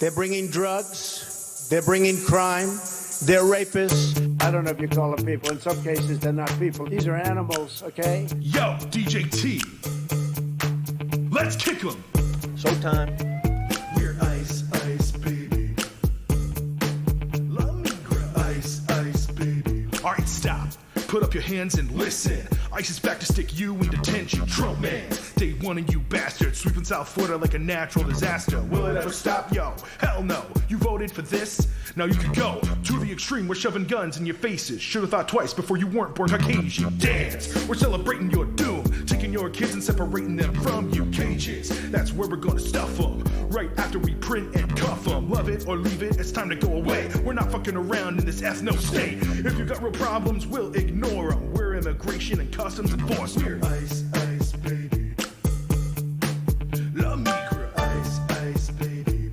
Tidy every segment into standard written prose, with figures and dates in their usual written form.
They're bringing drugs. They're bringing crime. They're rapists. I don't know if you call them people. In some cases, they're not people. These are animals, okay? Yo, DJ T. Let's kick 'em. Showtime. We're ice, ice, baby. Love me, girl. Ice, ice, baby. All right, stop. Put up your hands and listen. Ice is back to stick you in detention, Trump man. Day one of you bastards, sweeping South Florida like a natural disaster. Will it ever stop? Yo, hell no. You voted for this? Now you can go to the extreme. We're shoving guns in your faces. Should've thought twice before you weren't born Caucasian. Dance. We're celebrating your doom. Taking your kids and separating them from you cages. That's where we're gonna stuff them. Right after we print and cuff them. Love it or leave it, it's time to go away. We're not fucking around in this ethno state. If you got real problems, we'll ignore them. We're immigration and customs enforcement. We're ice, ice, baby. Love me, girl. Ice, ice, baby.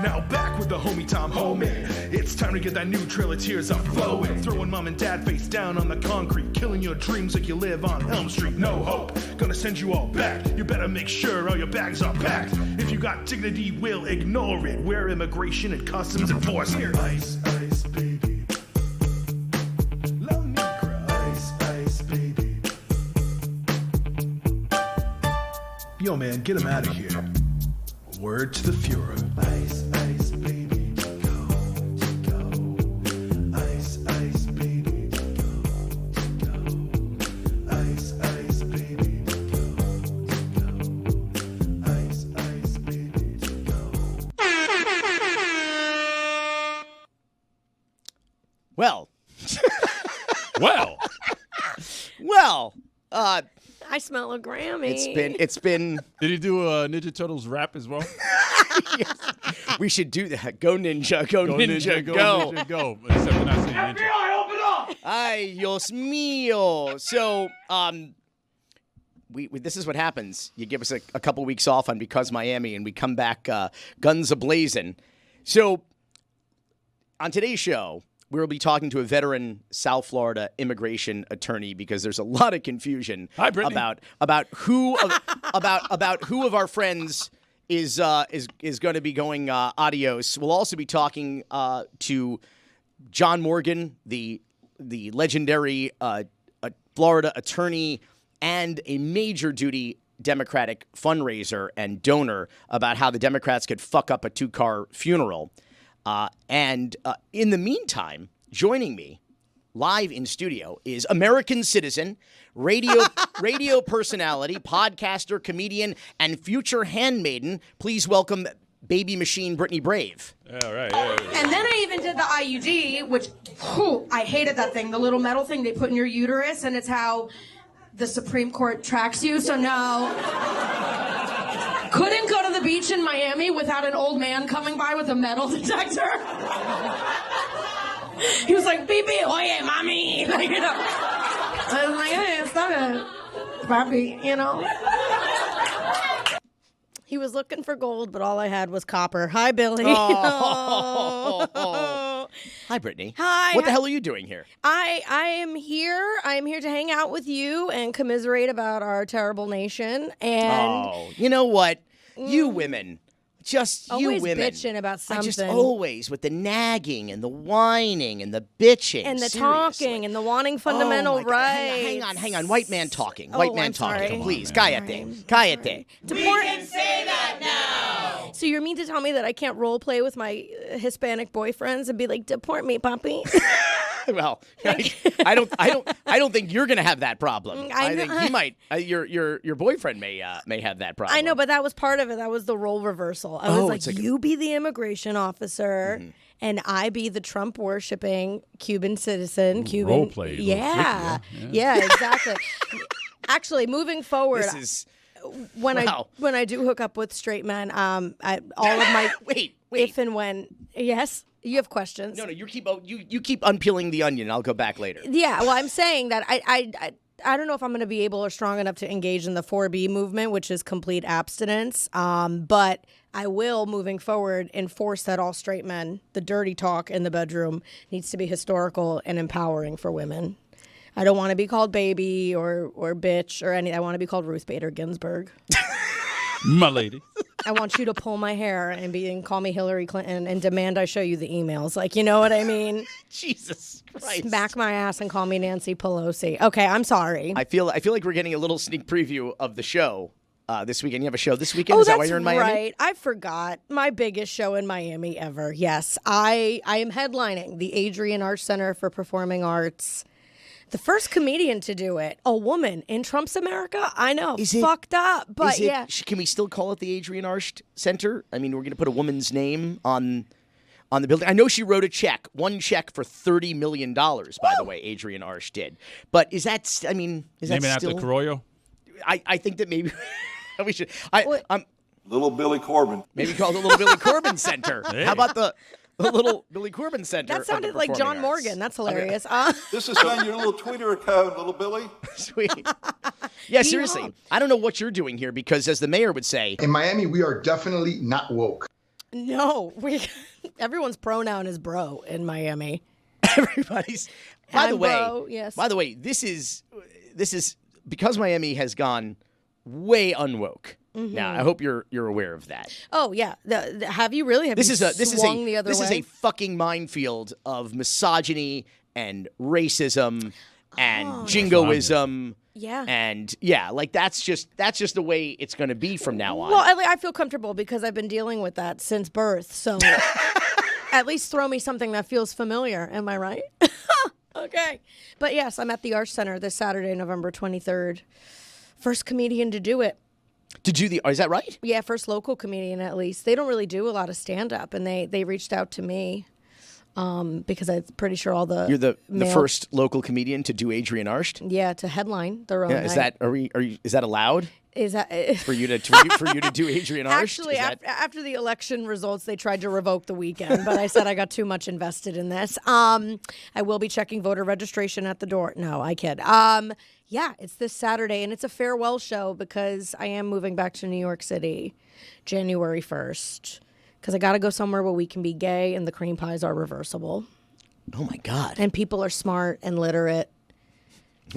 Now back with the homie Tom Homan. It's time to get that new trail of tears up flowing. Throwing mom and dad face down on the concrete. Killing your dreams like you live on Elm Street. No hope. Gonna send you all back. You better make sure all your bags are packed. If you got dignity, we'll ignore it. We're immigration and customs enforcement. We're ice, ice, baby. Love me, girl. Ice, ice, baby. Yo, man, get him out of here. Word to the Fuhrer. Ice, ice, baby. Go, go. Ice, ice, baby. Go, go. Ice, ice, baby. Go, go. Ice, ice, baby. Go. Well. Well. I smell a Grammy. It's been. Did he do a Ninja Turtles rap as well? Yes. We should do that. Go Ninja, go Ninja, go. Ninja, go. Except we're not saying Ninja. FBI, open up! Ay, Dios mío. So, we this is what happens. You give us a couple weeks off on Because Miami, and we come back guns a-blazing. So, on today's show, we'll be talking to a veteran South Florida immigration attorney because there's a lot of confusion Hi, Brittney. about who of, about who of our friends is going to be going adios. We'll also be talking to John Morgan, the legendary Florida attorney and a major duty Democratic fundraiser and donor, about how the Democrats could fuck up a 2-car funeral. And in the meantime, joining me live in studio is American citizen, radio personality, podcaster, comedian, and future handmaiden. Please welcome baby machine Brittney Brave. All right. Yeah. And then I even did the IUD, which I hated that thing, the little metal thing they put in your uterus, and it's how the Supreme Court tracks you. So no. Couldn't go to the beach in Miami without an old man coming by with a metal detector. He was like, "Beep, beep, oye, mami." Like, you know. I was like, "Hey, stop it, papi," you know. He was looking for gold, but all I had was copper. Hi, Billy. Oh. Hi, Brittney. Hi. What the hell are you doing here? I am here. I am here to hang out with you and commiserate about our terrible nation. And you know what? You women. Just always you women. bitching about something. I just always with the nagging and the whining and the bitching. And the Seriously. talking and the wanting fundamental my God. rights. Hang on. White man talking. Oh, White man I'm talking. sorry. Please. Come on, Cállate. We can say that now. So you're mean to tell me that I can't role play with my Hispanic boyfriends and be like, deport me, papi? Well, I don't think you're gonna have that problem. I I think he might. Your boyfriend may have that problem. I know, but that was part of it. That was the role reversal. I was like, you be the immigration officer, and I be the Trump worshipping Cuban citizen. Cuban Role play. Yeah, exactly. Actually, moving forward, This is when I do hook up with straight men, all of my wait. if and when you have questions. No, you keep unpeeling the onion. I'll go back later. Yeah, well, I'm saying that I don't know if I'm going to be able or strong enough to engage in the 4B movement, which is complete abstinence. But I will, moving forward, enforce that all straight men, the dirty talk in the bedroom needs to be historical and empowering for women. I don't want to be called baby or bitch or any. I want to be called Ruth Bader Ginsburg. My lady. I want you to pull my hair and call me Hillary Clinton and demand I show you the emails. Like, you know what I mean? Jesus Christ. Smack my ass and call me Nancy Pelosi. Okay, I'm sorry. I feel like we're getting a little sneak preview of the show this weekend. You have a show this weekend? Oh, Is that that's why you're in Miami? right. I forgot. My biggest show in Miami ever. Yes, I am headlining the Adrienne Arsht Center for Performing Arts. The first comedian to do it, a woman in Trump's America. I know, fucked up, but yeah. Can we still call it the Adrienne Arsht Center? I mean, we're going to put a woman's name on the building. I know she wrote one check for $30 million, by the way, Adrienne Arsht did. But is that still? Name it after Carollo? I think that maybe we should. Little Billy Corben. Maybe call it the Little Billy Corben Center. Hey. How about the Little Billy Corben Center? That sounded like John Arts. Morgan. That's hilarious. This is on your little Twitter account, Little Billy. Sweet. Yeah, seriously. I don't know what you're doing here because, as the mayor would say, in Miami, we are definitely not woke. No, everyone's pronoun is bro in Miami. Everybody's. By the way, bro, yes. By the way, this is because Miami has gone way unwoke. Mm-hmm. Now, I hope you're aware of that. Oh yeah, have you really? This is a fucking minefield of misogyny and racism and jingoism. Yeah. And like that's just the way it's going to be from now on. Well, I feel comfortable because I've been dealing with that since birth. So at least throw me something that feels familiar. Am I right? Okay. But yes, I'm at the Arsht Center this Saturday, November 23rd. First comedian to do it. Is that right? Yeah, first local comedian at least. They don't really do a lot of stand-up, and they reached out to me because I'm pretty sure all the You're the first local comedian to do Adrienne Arsht? Yeah, to headline their own night. Is that allowed? Is that for you to do Adrienne Arsht? Actually, after the election results, they tried to revoke the weekend, but I said I got too much invested in this. I will be checking voter registration at the door. No, I kid. Yeah, it's this Saturday, and it's a farewell show because I am moving back to New York City January 1st because I got to go somewhere where we can be gay and the cream pies are reversible. Oh, my God. And people are smart and literate.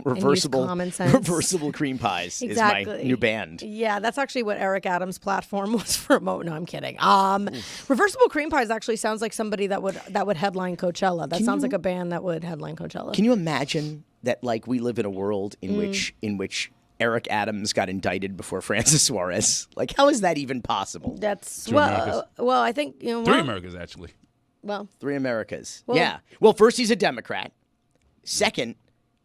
Reversible common sense. Reversible cream pies Exactly. is my new band. Yeah, that's actually what Eric Adams' platform was for. No, I'm kidding. Reversible cream pies actually sounds like somebody that would headline Coachella. That sounds like a band that would headline Coachella. Can you imagine that? Like we live in a world in which Eric Adams got indicted before Francis Suarez. Like, how is that even possible? That's well, I think Three Americas actually. Well, Three Americas. Yeah. Well, first he's a Democrat. Second.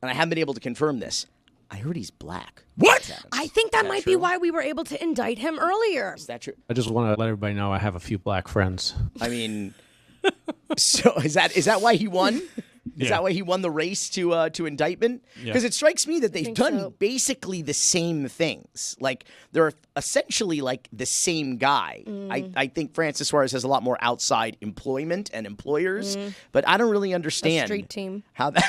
And I haven't been able to confirm this. I heard he's black. What? I think that might be why we were able to indict him earlier. Is that true? I just want to let everybody know I have a few black friends. I mean, so is that why he won? Is that why he won the race to indictment? Because it strikes me that they've done basically the same things. Like they're essentially like the same guy. I think Francis Suarez has a lot more outside employment and employers, but I don't really understand a street team how that.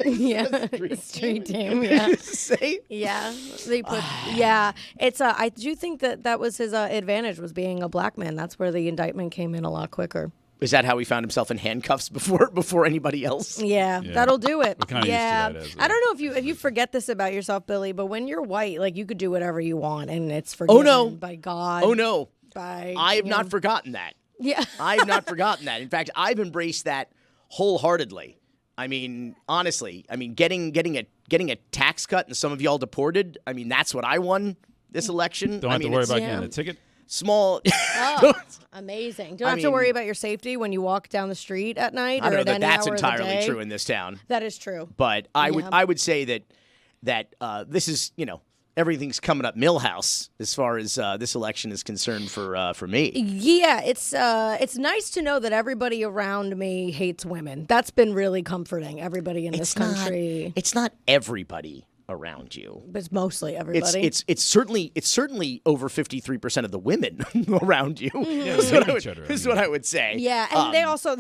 Yeah, street team. Yeah, say. Yeah, they put. Yeah, it's. I do think that was his advantage was being a black man. That's where the indictment came in a lot quicker. Is that how he found himself in handcuffs before anybody else? Yeah, that'll do it. Yeah, I don't know if you forget this about yourself, Billy, but when you're white, like you could do whatever you want, and it's forgiven by God. Oh no, I have not forgotten that. Yeah, I have not forgotten that. In fact, I've embraced that wholeheartedly. I mean, honestly, getting a tax cut and some of y'all deported. I mean, that's what I won this election. Don't have to worry about getting a ticket. Small. Oh, amazing. Don't have to worry about your safety when you walk down the street at night. I don't know that that's entirely true in this town. That is true. But I would say that this is everything's coming up Millhouse as far as this election is concerned for me. Yeah, it's nice to know that everybody around me hates women. That's been really comforting. Everybody in this country. It's not everybody around you. But it's mostly everybody. It's certainly over 53% of the women around you. Yeah, this is what I would say. Yeah, and they also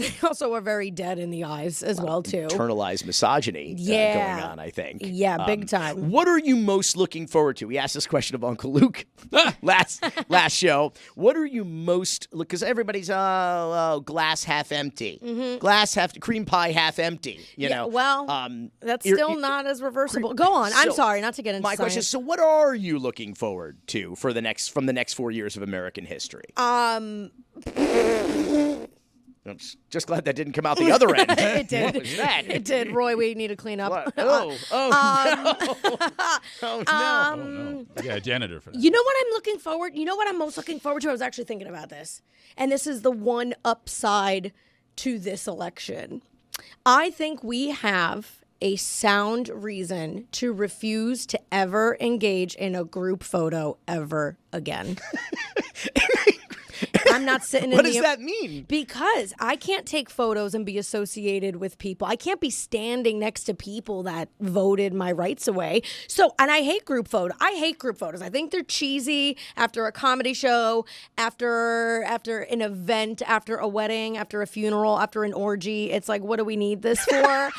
are very dead in the eyes as well too. Internalized misogyny going on, I think. Yeah, big time. What are you most looking forward to? We asked this question of Uncle Luke last show. What are you most because everybody's glass half empty. Mm-hmm. Glass half cream pie half empty, you know. Well, that's still not as reversable. Go on. I'm sorry, not to get into my question is, so what are you looking forward to from the next 4 years of American history? I'm just glad that didn't come out the other end. It did. What was that? It did. Roy, we need to clean up. What? No. Oh, no. Yeah, janitor for that. You know what I'm looking forward? You know what I'm most looking forward to? I was actually thinking about this. And this is the one upside to this election. I think we have a sound reason to refuse to ever engage in a group photo ever again. I'm not sitting in What does that mean? Because I can't take photos and be associated with people. I can't be standing next to people that voted my rights away. So, and I hate group photos. I hate group photos. I think they're cheesy after a comedy show, after an event, after a wedding, after a funeral, after an orgy. It's like, what do we need this for?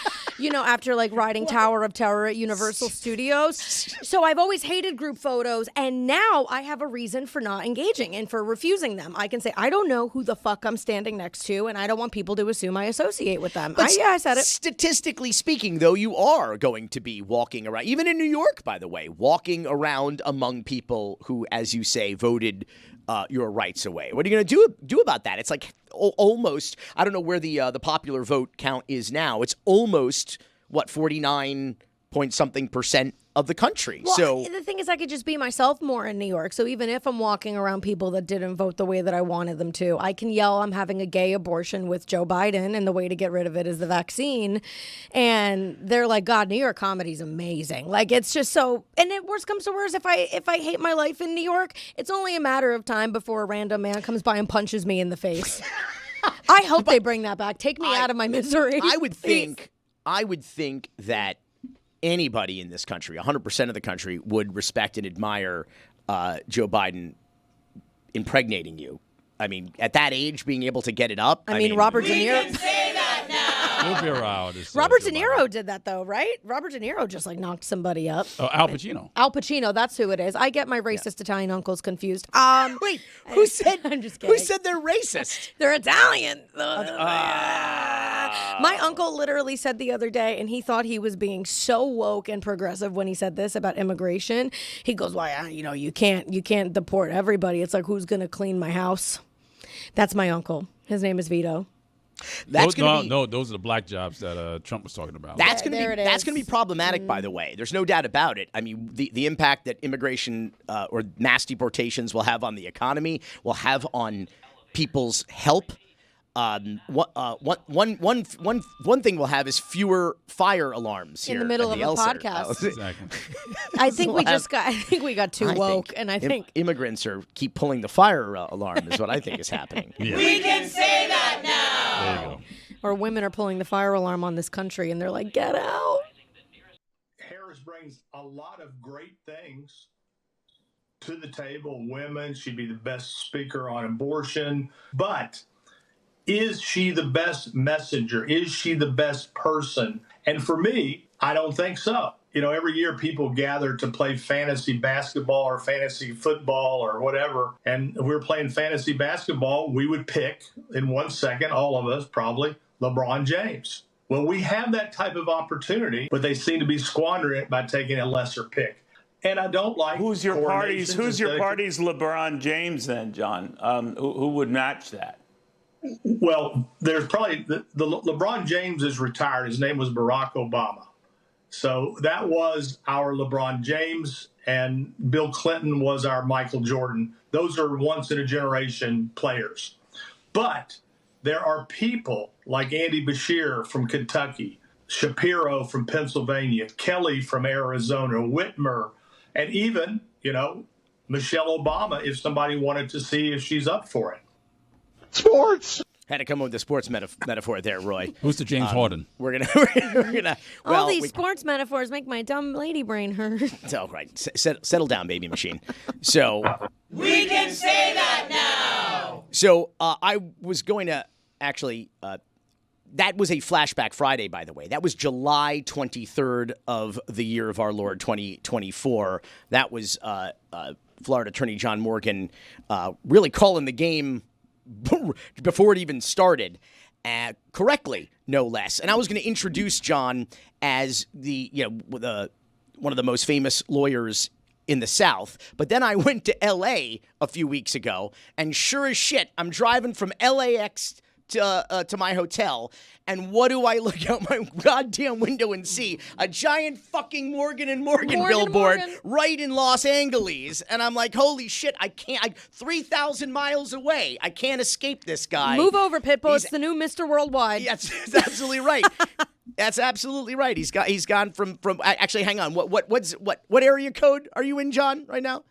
After like riding Tower of Terror at Universal Studios. So I've always hated group photos, and now I have a reason for not engaging and for refusing them. I can say, I don't know who the fuck I'm standing next to, and I don't want people to assume I associate with them. I said it. Statistically speaking, though, you are going to be walking around, even in New York, by the way, walking around among people who, as you say, voted your rights away. What are you going to do about that? It's like almost, I don't know where the popular vote count is now. It's almost, 49 point something percent of the country. Well, so the thing is, I could just be myself more in New York. So even if I'm walking around people that didn't vote the way that I wanted them to, I can yell, I'm having a gay abortion with Joe Biden, and the way to get rid of it is the vaccine. And they're like, God, New York comedy's amazing. Like, it's just so, and it worst comes to worst, if I hate my life in New York, it's only a matter of time before a random man comes by and punches me in the face. I hope they bring that back. Take me out of my misery. I would think that anybody in this country, 100% of the country, would respect and admire Joe Biden impregnating you. I mean, at that age, being able to get it up. I mean, Robert De Niro. We can say that now. We'll be around. Robert De Niro did that, though, right? Robert De Niro just, like, knocked somebody up. Oh, Al Pacino. Al Pacino, that's who it is. I get my racist Italian uncles confused. Wait, who said? I'm just kidding. Who said they're racist? They're Italian. My uncle literally said the other day, and he thought he was being so woke and progressive when he said this about immigration. He goes, "Well, you can't deport everybody. It's like, who's gonna clean my house?" That's my uncle. His name is Vito. Those are the black jobs that Trump was talking about. That's going to be problematic, by the way. There's no doubt about it. I mean, the impact that immigration or mass deportations will have on the economy, will have on people's health. One thing we'll have is fewer fire alarms here in the middle of a podcast. Exactly. I think we got too woke, and I think immigrants keep pulling the fire alarm is what I think is happening. Yeah. We can say that now. There you go. Or women are pulling the fire alarm on this country, and they're like, "Get out." Harris brings a lot of great things to the table. Women, she'd be the best speaker on abortion, but is she the best messenger? Is she the best person? And for me, I don't think so. Every year people gather to play fantasy basketball or fantasy football or whatever. And if we're playing fantasy basketball, we would pick in 1 second, all of us probably, LeBron James. Well, we have that type of opportunity, but they seem to be squandering it by taking a lesser pick. And I don't like Who's your party's LeBron James then, John? Who would match that? Well, there's probably the LeBron James is retired. His name was Barack Obama. So that was our LeBron James, and Bill Clinton was our Michael Jordan. Those are once-in-a-generation players. But there are people like Andy Bashir from Kentucky, Shapiro from Pennsylvania, Kelly from Arizona, Whitmer, and even, Michelle Obama, if somebody wanted to see if she's up for it. Sports. Had to come up with a sports metaphor there, Roy. Who's the James Harden? We're gonna. Well, all these sports metaphors make my dumb lady brain hurt. Oh, right. Settle down, baby machine. So we can say that now. So I was going to actually. That was a flashback Friday, by the way. That was July 23rd of the year of our Lord 2024. That was Florida Attorney John Morgan really calling the game before it even started, correctly, no less. And I was going to introduce John as the one of the most famous lawyers in the South. But then I went to L.A. a few weeks ago, and sure as shit, I'm driving from LAX to my hotel, and what do I look out my goddamn window and see? A giant fucking Morgan & Morgan billboard right in Los Angeles. And I'm like, holy shit, I can't, 3,000 miles away. I can't escape this guy. Move over, Pitbull. It's the new Mr. Worldwide. Yeah, that's absolutely right. That's absolutely right. He's gone from actually, hang on. What area code are you in, John, right now?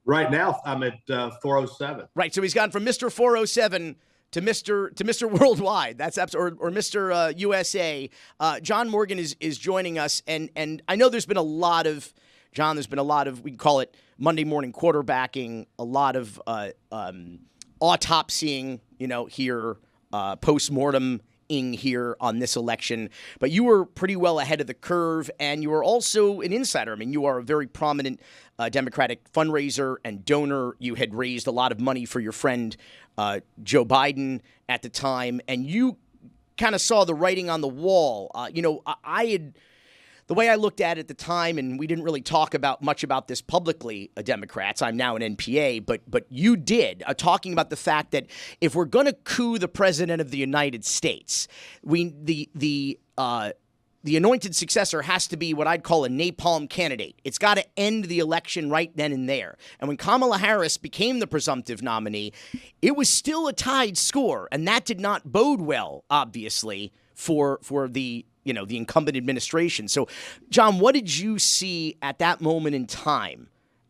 Right now, I'm at 407. Right, so he's gone from Mr. 407 to Mr. Worldwide. That's or Mr. USA. John Morgan is joining us, and I know there's been a lot of we call it Monday morning quarterbacking, a lot of autopsying, here, post-mortem here on this election, but you were pretty well ahead of the curve, and you were also an insider. I mean, you are a very prominent Democratic fundraiser and donor. You had raised a lot of money for your friend Joe Biden at the time, and you kind of saw the writing on the wall. The way I looked at it at the time, and we didn't really talk much about this publicly, Democrats. I'm now an NPA, but you did, talking about the fact that if we're going to coup the president of the United States, the anointed successor has to be what I'd call a napalm candidate. It's got to end the election right then and there. And when Kamala Harris became the presumptive nominee, it was still a tied score, and that did not bode well, obviously, for the the incumbent administration. So, John, what did you see at that moment in time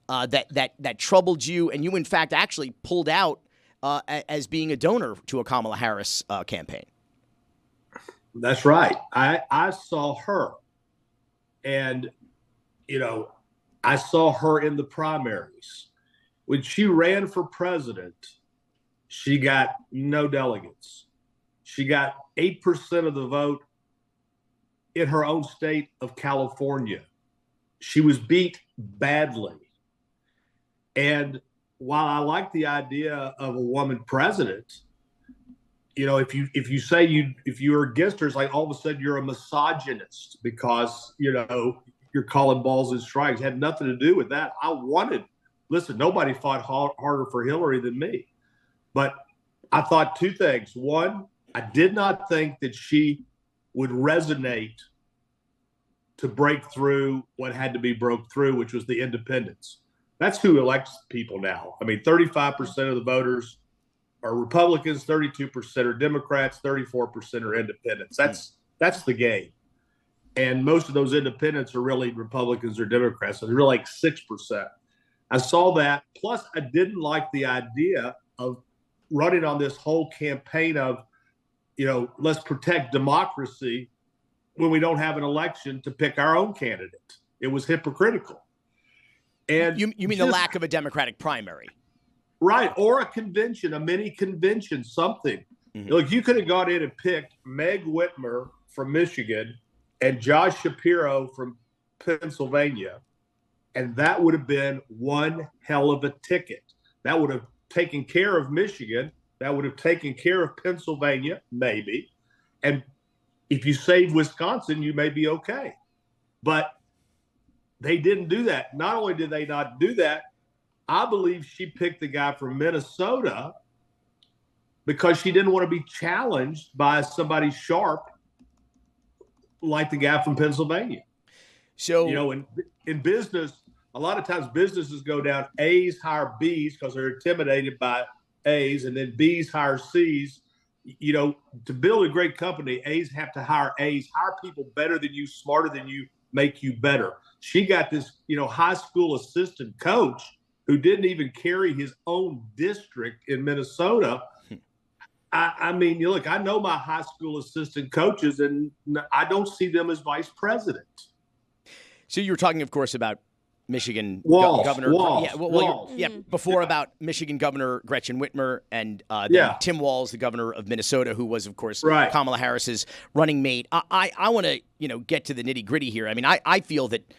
that troubled you, and you, in fact, actually pulled out as being a donor to a Kamala Harris campaign? That's right. I saw her, and, I saw her in the primaries. When she ran for president, she got no delegates. She got 8% of the vote in her own state of California. She was beat badly. And while I like the idea of a woman president, if you're against her, it's like all of a sudden you're a misogynist because, you're calling balls and strikes. It had nothing to do with that. Nobody fought harder for Hillary than me. But I thought two things. One, I did not think that she would resonate to break through what had to be broke through, which was the independents. That's who elects people now. I mean, 35% of the voters are Republicans, 32% are Democrats, 34% are independents. That's the game. And most of those independents are really Republicans or Democrats. So they're really like 6%. I saw that. Plus, I didn't like the idea of running on this whole campaign of, let's protect democracy when we don't have an election to pick our own candidate. It was hypocritical. And you mean the lack of a Democratic primary? Right. Or a convention, a mini convention, something. Mm-hmm. Look, you could have gone in and picked Meg Whitmer from Michigan and Josh Shapiro from Pennsylvania, and that would have been one hell of a ticket. That would have taken care of Michigan. That would have taken care of Pennsylvania, maybe. And if you save Wisconsin, you may be okay. But they didn't do that. Not only did they not do that, I believe she picked the guy from Minnesota because she didn't want to be challenged by somebody sharp like the guy from Pennsylvania. So, in business, a lot of times businesses go down A's hire B's because they're intimidated by A's, and then B's hire C's. To build a great company, A's have to hire A's, hire people better than you, smarter than you, make you better. She got this, high school assistant coach who didn't even carry his own district in Minnesota. I mean, look, I know my high school assistant coaches, and I don't see them as vice president. So you were talking, of course, about Michigan Governor. Walz. Before about Michigan Governor Gretchen Whitmer and Tim Walz, the governor of Minnesota, who was, of course, Kamala Harris's running mate. I want to, get to the nitty gritty here. I mean, I feel that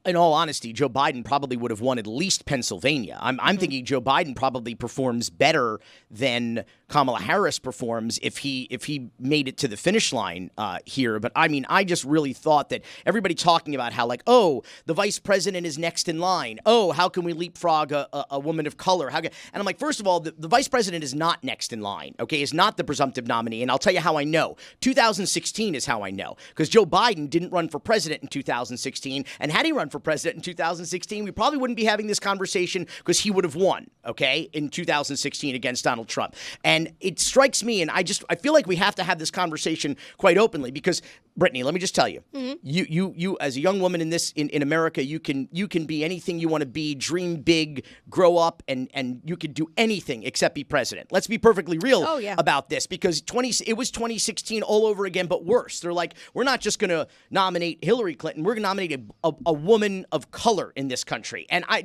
in all honesty, Joe Biden probably would have won at least Pennsylvania. I'm thinking Joe Biden probably performs better than Kamala Harris performs if he made it to the finish line here. But I mean, I just really thought that everybody talking about how, like, oh, the vice president is next in line. Oh, how can we leapfrog a woman of color? And I'm like, first of all, the vice president is not next in line, okay? Is not the presumptive nominee. And I'll tell you how I know. 2016 is how I know. Because Joe Biden didn't run for president in 2016. And had he run for president in 2016, we probably wouldn't be having this conversation because he would have won, okay, in 2016 against Donald Trump. And it strikes me, and I feel like we have to have this conversation quite openly because, Brittney, let me just tell you, you as a young woman in America, you can be anything you want to be, dream big, grow up, and you can do anything except be president. Let's be perfectly real about this because it was 2016 all over again, but worse. They're like, we're not just going to nominate Hillary Clinton, we're going to nominate a woman of color in this country. And I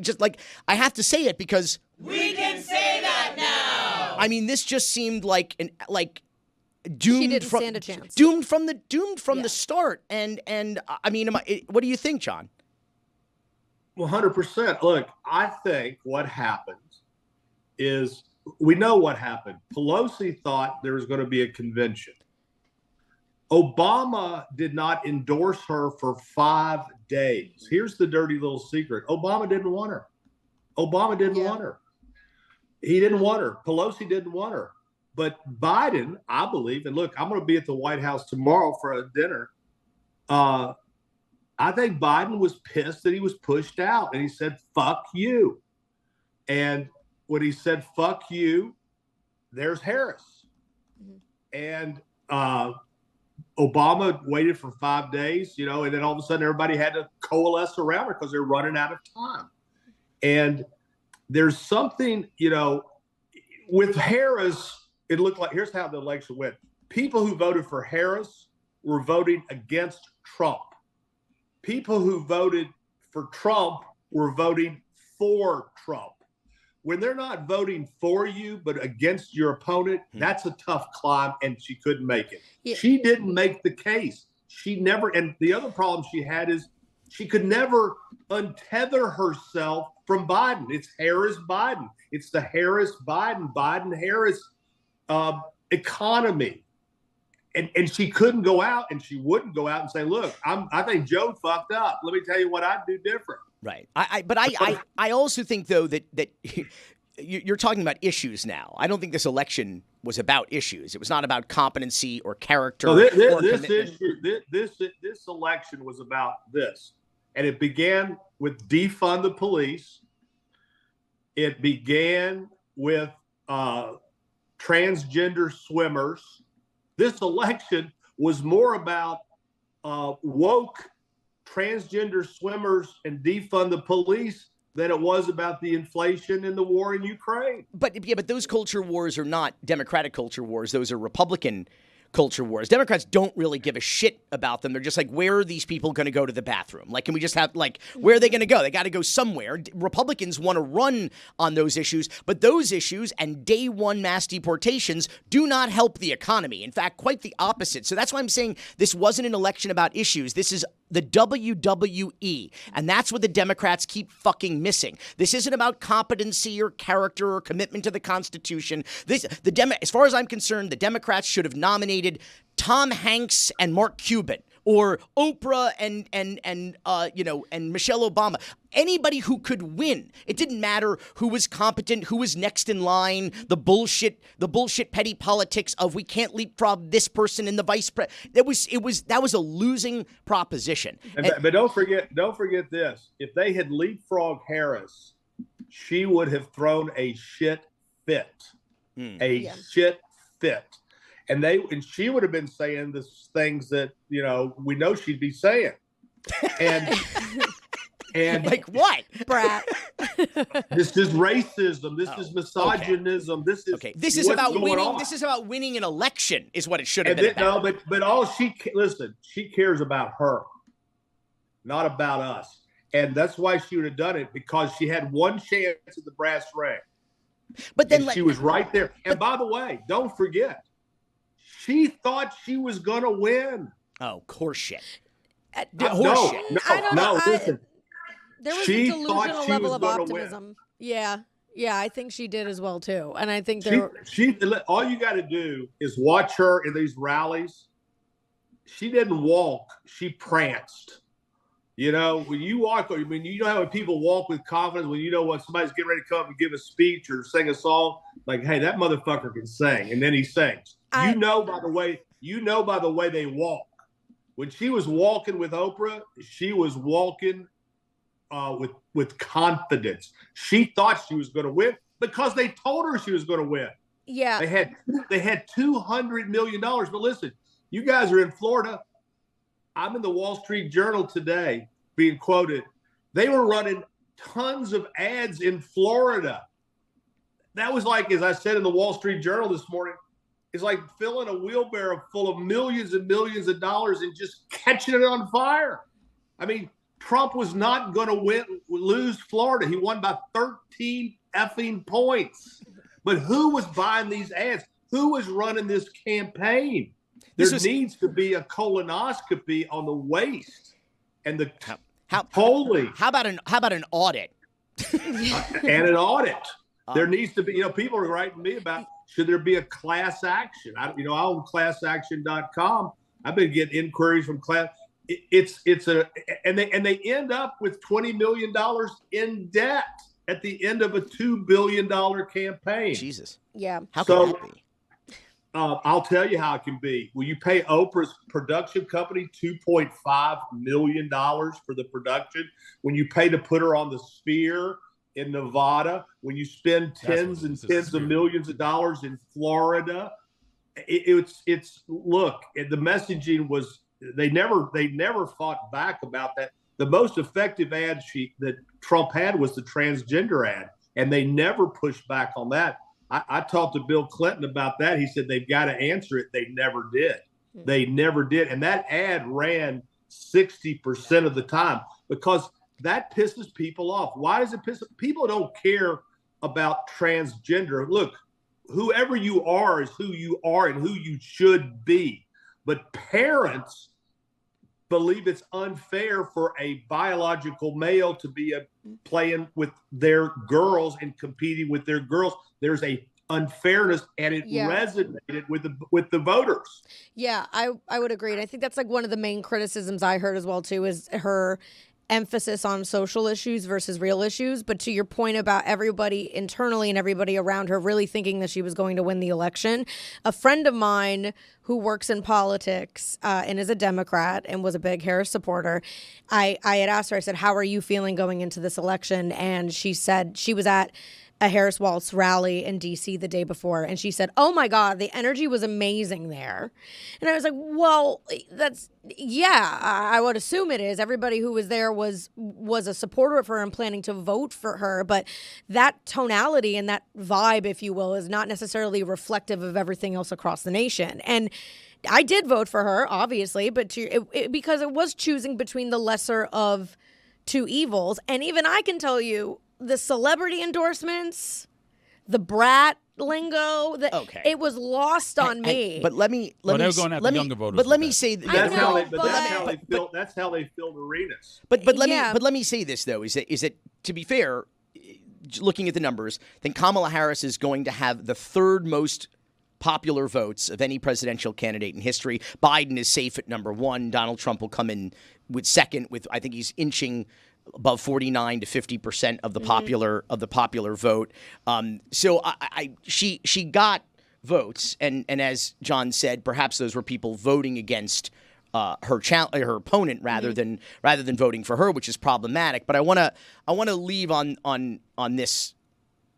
have to say it because we can say that now. I mean, this just seemed like doomed. She didn't stand a chance. Doomed from the start. And I mean, what do you think, John? 100%. Look, I think what happened is we know what happened. Pelosi thought there was going to be a convention. Obama did not endorse her for 5 days. Here's the dirty little secret. Obama didn't want her. Obama didn't want her. He didn't want her. Pelosi didn't want her. But Biden, I believe, and look, I'm going to be at the White House tomorrow for a dinner. I think Biden was pissed that he was pushed out, and he said, fuck you. And when he said, fuck you, there's Harris. And Obama waited for 5 days, and then all of a sudden everybody had to coalesce around her because they're running out of time. And there's something, with Harris, it looked like, here's how the election went. People who voted for Harris were voting against Trump. People who voted for Trump were voting for Trump. When they're not voting for you, but against your opponent, that's a tough climb, and she couldn't make it. Yeah. She didn't make the case. She never, and the other problem she had is she could never untether herself from Biden. It's Harris-Biden. It's the Harris-Biden, Biden-Harris economy. And she couldn't go out, and she wouldn't go out and say, look, I think Joe fucked up. Let me tell you what I'd do different. Right. I also think, though, that you're talking about issues now. I don't think this election was about issues. It was not about competency or character. So this election was about this. And it began with defund the police. It began with transgender swimmers. This election was more about woke transgender swimmers and defund the police than it was about the inflation and the war in Ukraine. But those culture wars are not Democratic culture wars. Those are Republican culture wars. Democrats don't really give a shit about them. They're just like, where are these people going to go to the bathroom? Like, can we just have, like, where are they going to go? They got to go somewhere. Republicans want to run on those issues, but those issues and day one mass deportations do not help the economy. In fact, quite the opposite. So that's why I'm saying this wasn't an election about issues. This is the WWE, and that's what the Democrats keep fucking missing. This isn't about competency or character or commitment to the Constitution. As far as I'm concerned, the Democrats should have nominated Tom Hanks and Mark Cuban, or Oprah and Michelle Obama. Anybody who could win. It didn't matter who was competent, who was next in line, the bullshit petty politics of we can't leapfrog this person in the vice president. That was a losing proposition. But don't forget this. If they had leapfrogged Harris, she would have thrown a shit fit. Shit fit. And she would have been saying the things that, we know she'd be saying. And like what? Brat. This is racism. This is misogynism. Okay. This is about winning. This is about winning an election, is what it should have been about. No, but all she cares about her, not about us. And that's why she would have done it, because she had one chance at the brass ring. But then she was right there. And by the way, don't forget, she thought she was going to win. Oh, horseshit. No, listen. There was She a thought delusional she level was of gonna optimism. Yeah. Yeah, I think she did as well, too. And I think all you got to do is watch her in these rallies. She didn't walk. She pranced. You know, when you walk, I mean, you know how when people walk with confidence, when you know when somebody's getting ready to come and give a speech or sing a song, like, hey, that motherfucker can sing. And then he sings. You know by the way they walk. When she was walking with Oprah, she was walking with confidence. She thought she was going to win because they told her she was going to win. Yeah. They had $200 million. But listen, you guys are in Florida. I'm in the Wall Street Journal today being quoted. They were running tons of ads in Florida. That was like, as I said in the Wall Street Journal this morning, it's like filling a wheelbarrow full of millions and millions of dollars and just catching it on fire. I mean, Trump was not going to lose Florida. He won by 13 effing points. But who was buying these ads? Who was running this campaign? There needs to be a colonoscopy on the waist and the polling. How about an audit? And an audit. There needs to be. You know, people are writing me about should there be a class action. I own ClassAction.com. I've been getting inquiries from class. And they end up with $20 million in debt at the end of a $2 billion campaign. Jesus. Yeah. How can that be? I'll tell you how it can be. Will you pay Oprah's production company $2.5 million for the production? When you pay to put her on the Sphere in Nevada, when you spend tens and tens of millions of dollars in Florida, look, the messaging was they never fought back about that. The most effective ad that Trump had was the transgender ad, and they never pushed back on that. I talked to Bill Clinton about that. He said they've got to answer it. They never did. They never did. And that ad ran 60% of the time because that pisses people off. Why does it piss? People don't care about transgender. Look, whoever you are is who you are and who you should be. But parents believe it's unfair for a biological male to be playing with their girls and competing with their girls. There's a unfairness, and it resonated with the voters. Yeah, I would agree. And I think that's like one of the main criticisms I heard as well, too, is her emphasis on social issues versus real issues. But to your point about everybody internally and everybody around her really thinking that she was going to win the election, a friend of mine who works in politics and is a Democrat and was a big Harris supporter, I had asked her, I said, how are you feeling going into this election? And she said she was at a Harris Waltz rally in D.C. the day before, and she said, oh my God, the energy was amazing there. And I was like, well, I would assume it is. Everybody who was there was a supporter of her and planning to vote for her, but that tonality and that vibe, if you will, is not necessarily reflective of everything else across the nation. And I did vote for her, obviously, but because it was choosing between the lesser of two evils. And even I can tell you, the celebrity endorsements, the brat lingo, it was lost on me. But let me they're going after younger voters. But let me say that's how they filled arenas. But let me say this though: is that to be fair, looking at the numbers, I think Kamala Harris is going to have the third most popular votes of any presidential candidate in history. Biden is safe at number one. Donald Trump will come in with second. With I think he's inching above 49 to 50% of the popular vote. So she got votes, and as John said, perhaps those were people voting against her opponent rather than voting for her, which is problematic. But I want to leave on this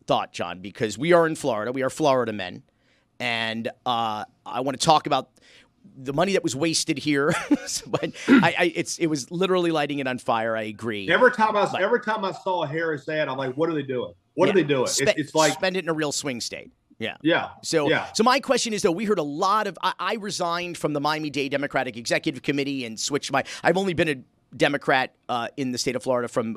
thought, John, because we are in Florida. We are Florida men, and I want to talk about the money that was wasted here. But it was literally lighting it on fire. I agree. Every time I saw a Harris ad, I'm like, what are they doing? What are they doing? It's like spend it in a real swing state. Yeah. Yeah. So my question is, though, we heard a lot of I resigned from the Miami-Dade Democratic Executive Committee and switched I've only been a Democrat in the state of Florida from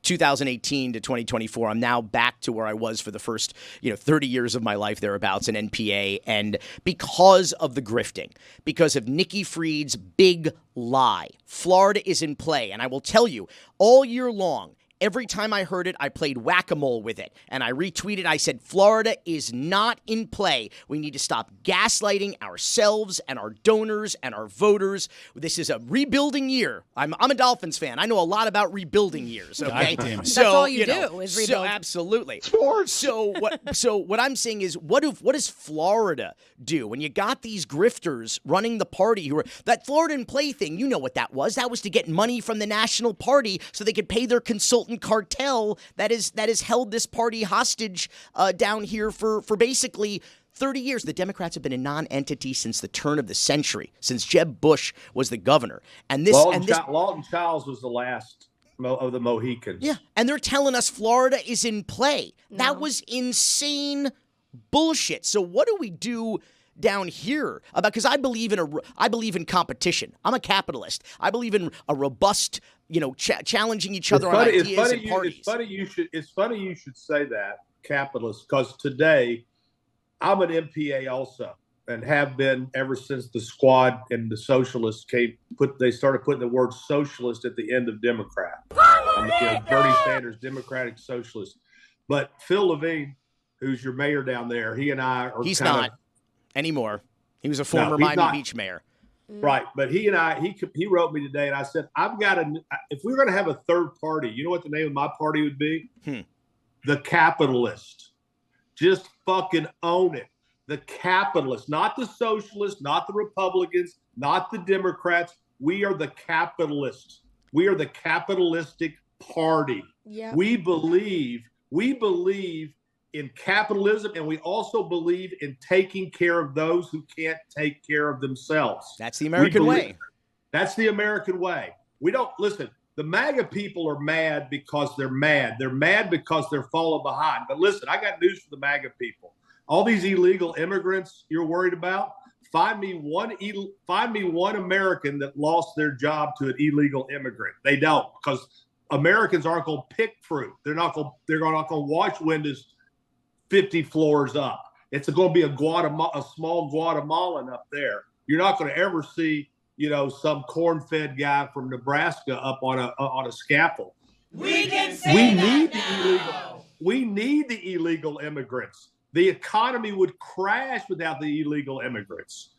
2018 to 2024, I'm now back to where I was for the first, 30 years of my life thereabouts in NPA. And because of the grifting, because of Nikki Fried's big lie, Florida is in play. And I will tell you, all year long, every time I heard it, I played whack-a-mole with it. And I retweeted, I said, Florida is not in play. We need to stop gaslighting ourselves and our donors and our voters. This is a rebuilding year. I'm a Dolphins fan. I know a lot about rebuilding years, okay? So, that's all you do is rebuild. So absolutely. Sports. So what I'm saying is, what does Florida do when you got these grifters running the party that Florida in play thing? You know what that was. That was to get money from the national party so they could pay their consultant cartel that is held this party hostage down here for basically 30 years. The Democrats have been a non-entity since the turn of the century, since Jeb Bush was the governor. And Lawton Childs was the last of the Mohicans. Yeah, and they're telling us Florida is in play. No. That was insane bullshit. So what do we do down here because I believe in competition. I'm a capitalist. I believe in a robust, challenging each other on ideas and parties. It's funny you should say that, capitalist, because today I'm an MPA also and have been ever since the squad and the socialists they started putting the word socialist at the end of Democrat. Bernie Sanders, Democratic Socialist. But Phil Levine, who's your mayor down there, he and I are He's not anymore. He was a former Miami Beach mayor. Right. But he wrote me today and I said, if we were going to have a third party, you know what the name of my party would be? The Capitalist. Just fucking own it. The Capitalist, not the Socialists, not the Republicans, not the Democrats. We are the Capitalists. We are the capitalistic party. Yep. We believe in capitalism, and we also believe in taking care of those who can't take care of themselves. That's the American way. That's the American way. We don't listen. The MAGA people are mad because they're mad. They're mad because they're falling behind. But listen, I got news for the MAGA people. All these illegal immigrants you're worried about, find me one American that lost their job to an illegal immigrant. They don't, because Americans aren't going to pick fruit. They're not going to wash windows 50 floors up. It's going to be a small Guatemalan up there. You're not going to ever see, some corn-fed guy from Nebraska up on a scaffold. We can say We need the illegal immigrants. The economy would crash without the illegal immigrants.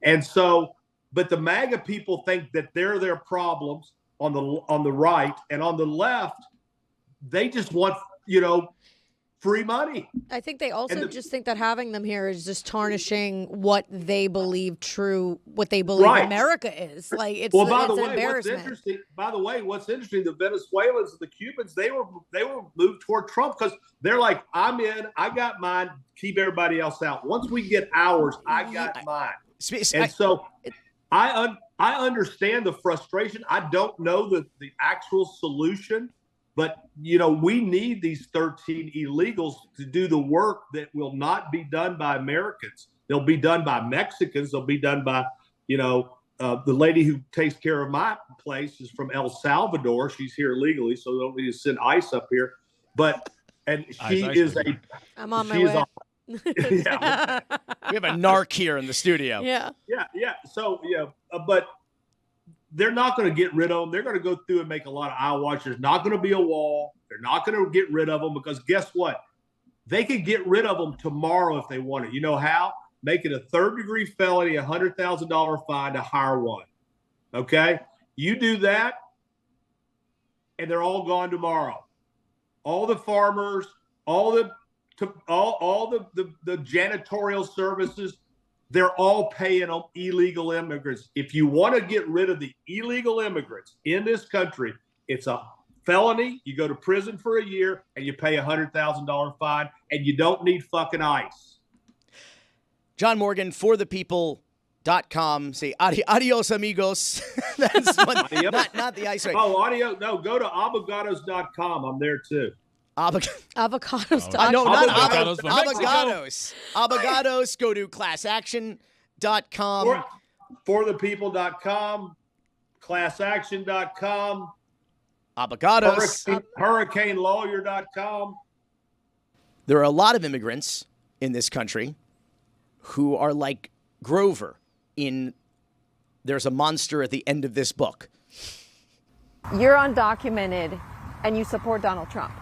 And so, but the MAGA people think that they're their problems on the right, and on the left, they just want, free money. I think they also just think that having them here is just tarnishing what they believe America is. Like it's an embarrassment. What's interesting, the Venezuelans and the Cubans, they were moved toward Trump because they're like, I'm in, I got mine, keep everybody else out. Once we get ours, I got mine. And so I understand the frustration. I don't know the actual solution. But, we need these 13 illegals to do the work that will not be done by Americans. They'll be done by Mexicans. They'll be done by, the lady who takes care of my place is from El Salvador. She's here legally, so they don't need to send ICE up here. And she is a... I'm on my way. We have a narc here in the studio. Yeah. Yeah. So, but... they're not going to get rid of them. They're going to go through and make a lot of eye watch. There's not going to be a wall. They're not going to get rid of them because guess what? They could get rid of them tomorrow if they wanted. You know how? Make it a third-degree felony, a $100,000 fine to hire one. Okay? You do that, and they're all gone tomorrow. All the farmers, all the janitorial services, they're all paying on illegal immigrants. If you want to get rid of the illegal immigrants in this country, it's a felony. You go to prison for a year and you pay a $100,000 fine, and you don't need fucking ICE. John Morgan, forthepeople.com. Say adios, amigos. That's not the ICE rate. Oh, audio. No, go to avocados.com. I'm there too. Avocados. No, not avocados. Avocados. Avocados. Go to classaction.com. Forthepeople.com. Classaction.com. Avocados. HurricaneLawyer.com. There are a lot of immigrants in this country who are like Grover in There's a Monster at the End of This Book. You're undocumented and you support Donald Trump.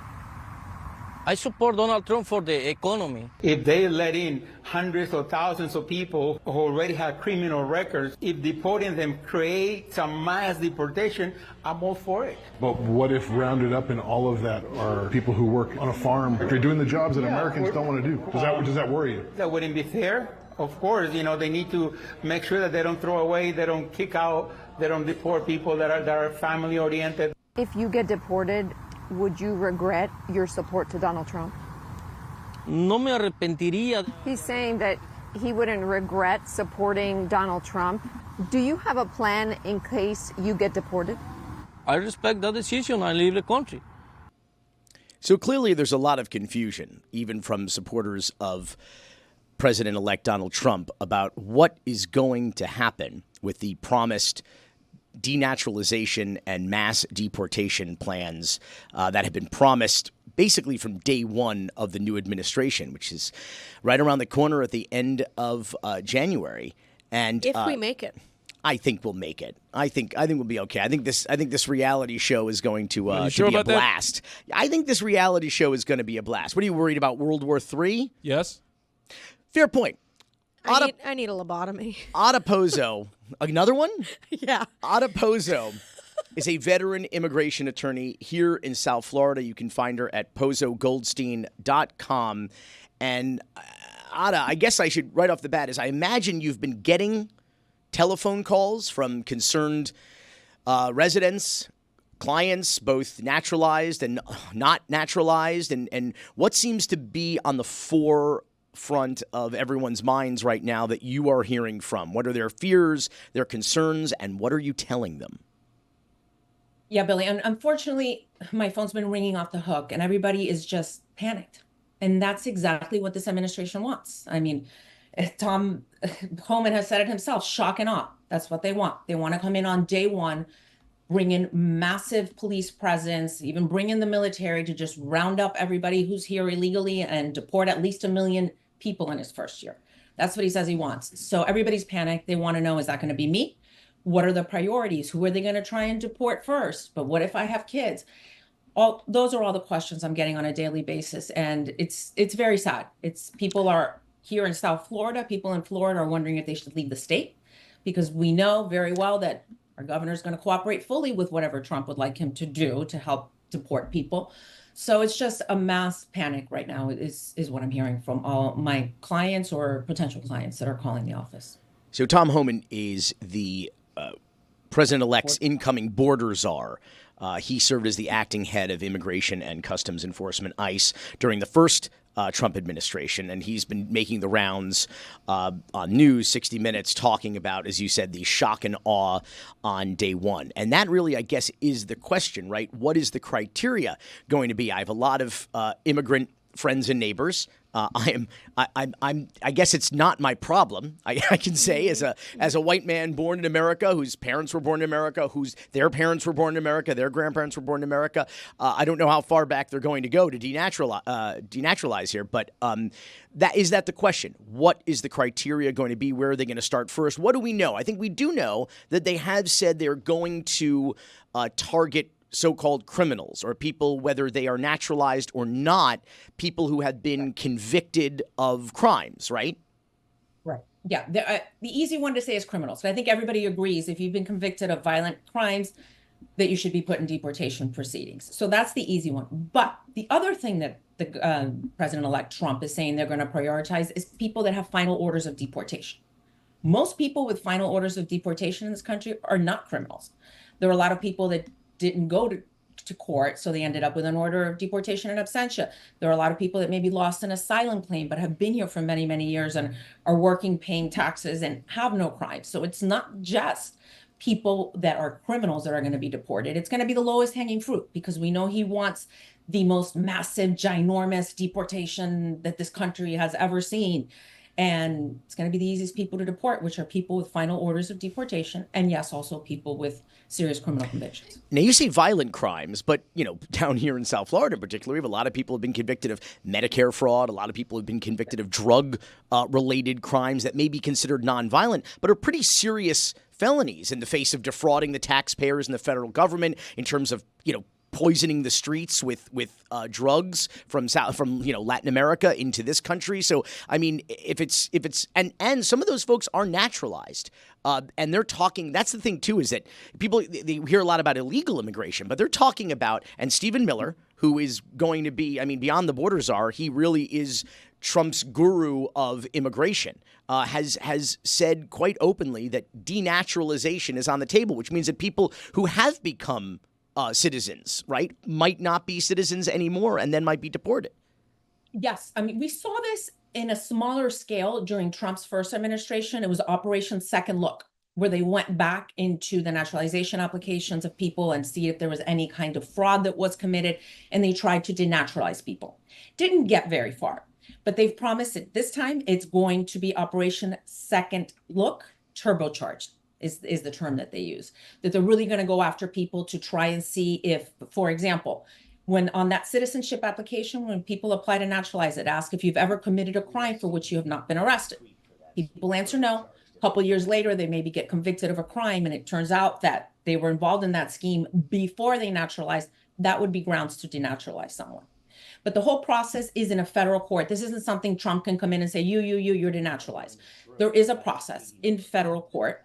I support Donald Trump for the economy. If they let in hundreds or thousands of people who already have criminal records, if deporting them creates a mass deportation, I'm all for it. But what if rounded up in all of that are people who work on a farm? They're doing the jobs that Americans don't want to do. Does that worry you? That wouldn't be fair. Of course, they need to make sure that they don't throw away, they don't kick out, they don't deport people that are family oriented. If you get deported, would you regret your support to Donald Trump? No me arrepentiría. He's saying that he wouldn't regret supporting Donald Trump. Do you have a plan in case you get deported? I respect that decision. I leave the country. So clearly there's a lot of confusion, even from supporters of President-elect Donald Trump, about what is going to happen with the promised denaturalization and mass deportation plans that have been promised basically from day one of the new administration, which is right around the corner at the end of January. And if we make it, I think we'll make it. I think we'll be okay. I think this reality show is going to be a blast. I think this reality show is going to be a blast. What are you worried about? World War III? Yes. Fair point. I need a lobotomy. Ada Pozo, another one? Yeah. Ada Pozo is a veteran immigration attorney here in South Florida. You can find her at pozogoldstein.com. And Ada, I guess I should, right off the bat, is I imagine you've been getting telephone calls from concerned residents, clients, both naturalized and not naturalized. And what seems to be on the forefront of everyone's minds right now that you are hearing from? What are their fears, their concerns, and what are you telling them? Yeah, Billy, and unfortunately, my phone's been ringing off the hook and everybody is just panicked. And that's exactly what this administration wants. I mean, Tom Homan has said it himself, shock and awe. That's what they want. They want to come in on day one, bring in massive police presence, even bring in the military to just round up everybody who's here illegally and deport at least 1 million people in his first year. That's what he says he wants. So everybody's panicked. They want to know, is that going to be me? What are the priorities? Who are they going to try and deport first? But what if I have kids? Those are all the questions I'm getting on a daily basis. And it's very sad. People are here in South Florida. People in Florida are wondering if they should leave the state, because we know very well that our governor is going to cooperate fully with whatever Trump would like him to do to help deport people. So it's just a mass panic right now is what I'm hearing from all my clients or potential clients that are calling the office. So Tom Homan is the President-elect's incoming border czar. He served as the acting head of Immigration and Customs Enforcement, ICE, during the first Trump administration, and he's been making the rounds on News, 60 Minutes, talking about, as you said, the shock and awe on day one. And that really, I guess, is the question, right? What is the criteria going to be? I have a lot of immigrant friends and neighbors. I guess it's not my problem. I can say as a white man born in America, whose parents were born in America, whose their parents were born in America, their grandparents were born in America. I don't know how far back they're going to go to denaturalize here, but is that the question? What is the criteria going to be? Where are they going to start first? What do we know? I think we do know that they have said they're going to target so-called criminals, or people, whether they are naturalized or not, people who have been convicted of crimes, right? Right. Yeah. The easy one to say is criminals. I think everybody agrees if you've been convicted of violent crimes that you should be put in deportation proceedings. So that's the easy one. But the other thing that the President-elect Trump is saying they're going to prioritize is people that have final orders of deportation. Most people with final orders of deportation in this country are not criminals. There are a lot of people that didn't go to court, so they ended up with an order of deportation in absentia. There are a lot of people that maybe lost an asylum claim but have been here for many, many years and are working, paying taxes, and have no crime. So it's not just people that are criminals that are going to be deported. It's going to be the lowest hanging fruit, because we know he wants the most massive, ginormous deportation that this country has ever seen. And it's going to be the easiest people to deport, which are people with final orders of deportation. And yes, also people with serious criminal convictions. Now, you say violent crimes, but, down here in South Florida in particular, we have a lot of people who have been convicted of Medicare fraud. A lot of people have been convicted of drug-related crimes that may be considered nonviolent, but are pretty serious felonies in the face of defrauding the taxpayers and the federal government in terms of, poisoning the streets with drugs from Latin America into this country. So I mean, if it's and some of those folks are naturalized, and they're talking. That's the thing too, is that people they hear a lot about illegal immigration, but they're talking about, and Stephen Miller, who is going to be, beyond the border czar, he really is Trump's guru of immigration, has said quite openly that denaturalization is on the table, which means that people who have become citizens, right, might not be citizens anymore and then might be deported. Yes. We saw this in a smaller scale during Trump's first administration. It was Operation Second Look, where they went back into the naturalization applications of people and see if there was any kind of fraud that was committed. And they tried to denaturalize people. Didn't get very far, but they've promised it. This time it's going to be Operation Second Look, turbocharged. Is the term that they use, that they're really going to go after people to try and see if, for example, when on that citizenship application, when people apply to naturalize it, ask if you've ever committed a crime for which you have not been arrested. People answer no. A couple of years later, they maybe get convicted of a crime, and it turns out that they were involved in that scheme before they naturalized. That would be grounds to denaturalize someone. But the whole process is in a federal court. This isn't something Trump can come in and say, you're denaturalized. There is a process in federal court.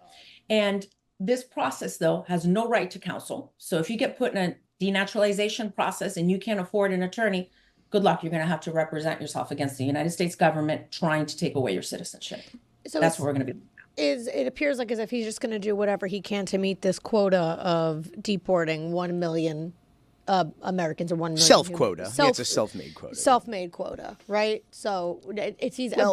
And this process, though, has no right to counsel. So if you get put in a denaturalization process and you can't afford an attorney, good luck. You're going to have to represent yourself against the United States government trying to take away your citizenship. So that's what we're going to be. It appears like as if he's just going to do whatever he can to meet this quota of deporting 1 million Americans, or 1 million. Self-quota. It's a self-made quota. Self-made quota, right? So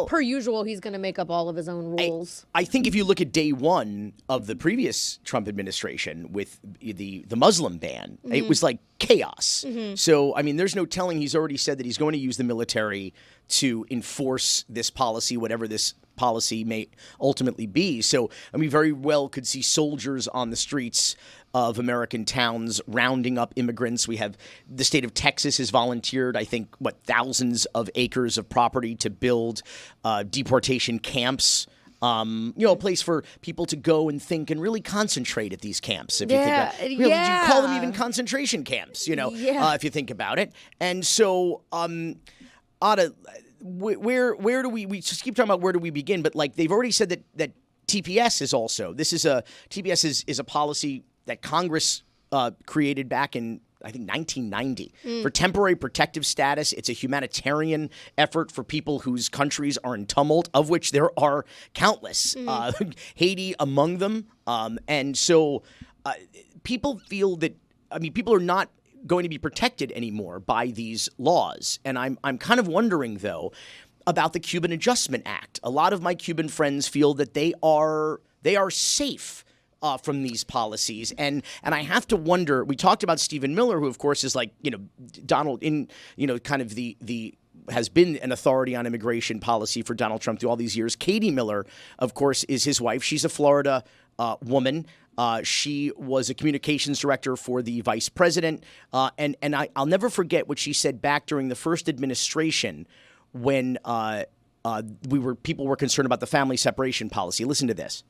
per usual, he's going to make up all of his own rules. I think if you look at day one of the previous Trump administration with the Muslim ban, it was like chaos. So, there's no telling. He's already said that he's going to use the military to enforce this policy, whatever this policy may ultimately be. So, we very well could see soldiers on the streets of American towns rounding up immigrants. We have the state of Texas has volunteered, I think, thousands of acres of property to build deportation camps. A place for people to go and think and really concentrate at these camps. If you think about it. Really, you call them even concentration camps, if you think about it. And so, Ada, where do we just keep talking about where do we begin? But they've already said that TPS is also, TPS is a policy that Congress created back in, I think, 1990 for temporary protective status. It's a humanitarian effort for people whose countries are in tumult, of which there are countless, Haiti among them. And so people feel that, people are not going to be protected anymore by these laws. And I'm kind of wondering, though, about the Cuban Adjustment Act. A lot of my Cuban friends feel that they are safe from these policies. And I have to wonder, we talked about Stephen Miller, who of course is Donald kind of the has been an authority on immigration policy for Donald Trump through all these years. Katie Miller, of course, is his wife. She's a Florida woman. She was a communications director for the vice president. And I'll never forget what she said back during the first administration when people were concerned about the family separation policy. Listen to this.